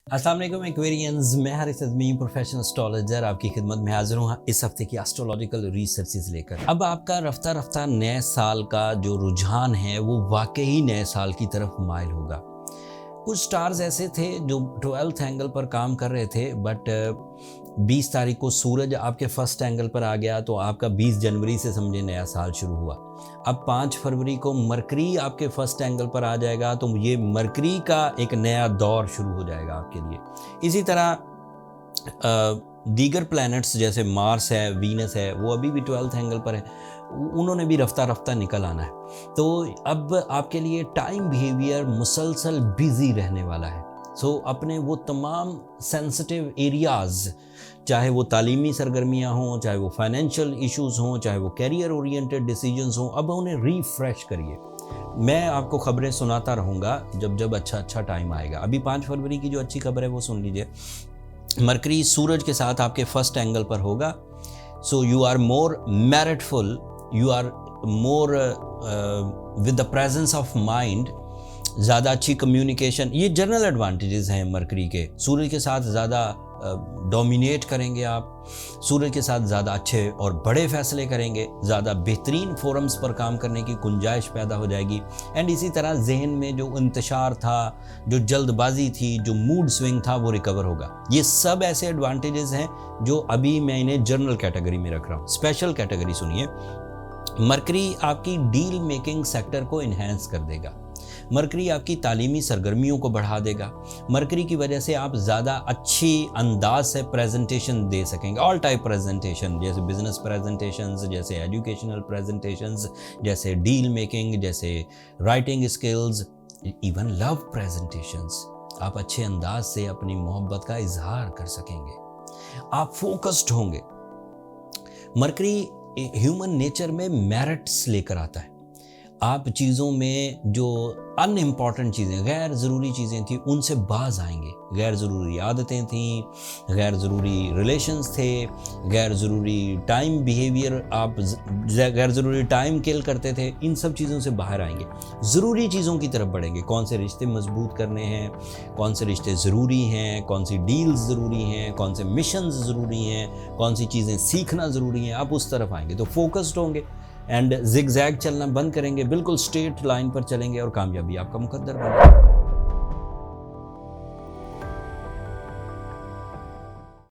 अस्सलाम वालेकुम एक्वेरियंस, मैं हारिस अज़मी प्रोफेशनल एस्ट्रोलॉजर आपकी खिदमत में हाजिर हूँ इस हफ्ते की एस्ट्रोलॉजिकल रिसर्चेस लेकर। अब आपका रफ्ता रफ्ता नए साल का जो रुझान है वो वाकई नए साल की तरफ माइल होगा। कुछ स्टार्स ऐसे थे जो 12th एंगल पर काम कर रहे थे, बट 20 तारीख को सूरज आपके फर्स्ट एंगल पर आ गया तो आपका 20 जनवरी से समझे नया साल शुरू हुआ। अब 5 फरवरी को मरकरी आपके फर्स्ट एंगल पर आ जाएगा तो ये मरकरी का एक नया दौर शुरू हो जाएगा आपके लिए। इसी तरह दीगर प्लैनेट्स जैसे मार्स है, वीनस है, वो अभी भी 12th एंगल पर है, उन्होंने भी रफ्ता रफ्ता निकल आना है। तो अब आपके लिए टाइम बिहेवियर मुसलसल बिजी रहने वाला है। सो अपने वो तमाम सेंसिटिव एरियाज़, चाहे वो तालीमी सरगर्मियाँ हों, चाहे वो फाइनेंशियल इश्यूज़ हों, चाहे वो कैरियर ओरिएंटेड डिसीजंस हों, अब उन्हें रिफ्रेश करिए। मैं आपको खबरें सुनाता रहूँगा जब अच्छा टाइम आएगा। अभी 5 फरवरी की जो अच्छी खबर है वो सुन लीजिए। मरकरी सूरज के साथ आपके फर्स्ट एंगल पर होगा। So you are more meritful, you are more with the presence of mind, ज़्यादा अच्छी कम्युनिकेशन, ये जनरल एडवांटेजेस हैं मरकरी के। सूरज के साथ ज़्यादा डोमिनेट करेंगे आप, सूरज के साथ ज़्यादा अच्छे और बड़े फैसले करेंगे, ज़्यादा बेहतरीन फोरम्स पर काम करने की गुंजाइश पैदा हो जाएगी। एंड इसी तरह जहन में जो इंतशार था, जो जल्दबाजी थी, जो मूड स्विंग था, वो रिकवर होगा। ये सब ऐसे एडवांटेजेस हैं जो अभी मैं इन्हें जनरल कैटेगरी में रख रहा हूँ। स्पेशल कैटेगरी सुनिए। मरकरी आपकी डील मेकिंग सेक्टर को इन्हेंस कर देगा। मरकरी आपकी तालीमी सरगर्मियों को बढ़ा देगा। मरकरी की वजह से आप ज़्यादा अच्छी अंदाज से प्रेजेंटेशन दे सकेंगे। ऑल टाइप प्रेजेंटेशन, जैसे बिजनेस प्रेजेंटेशंस, जैसे एजुकेशनल प्रेजेंटेशंस, जैसे डील मेकिंग, जैसे writing skills, even love presentations. आप अच्छे अंदाज से अपनी मोहब्बत का इजहार कर सकेंगे। आप फोकस्ड होंगे। मरकरी ह्यूमन नेचर में मेरिट्स लेकर आता है। आप चीज़ों में जो अनइम्पॉर्टेंट चीज़ें, गैर ज़रूरी चीज़ें थी, उनसे बाज आएंगे। गैर ज़रूरी आदतें थीं, गैर ज़रूरी रिलेशंस थे, गैर ज़रूरी टाइम बिहेवियर, आप गैर ज़रूरी टाइम किल करते थे, इन सब चीज़ों से बाहर आएंगे। ज़रूरी चीज़ों की तरफ बढ़ेंगे। कौन से रिश्ते मजबूत करने हैं, कौन से रिश्ते ज़रूरी हैं, कौन सी डील्स ज़रूरी हैं, कौन से मिशंस ज़रूरी हैं, कौन सी चीज़ें सीखना ज़रूरी हैं, आप उस तरफ आएंगे। तो फोकस्ड होंगे एंड जिग जैग चलना बंद करेंगे, बिल्कुल स्ट्रेट लाइन पर चलेंगे और कामयाबी आपका मुकद्दर बनेगा।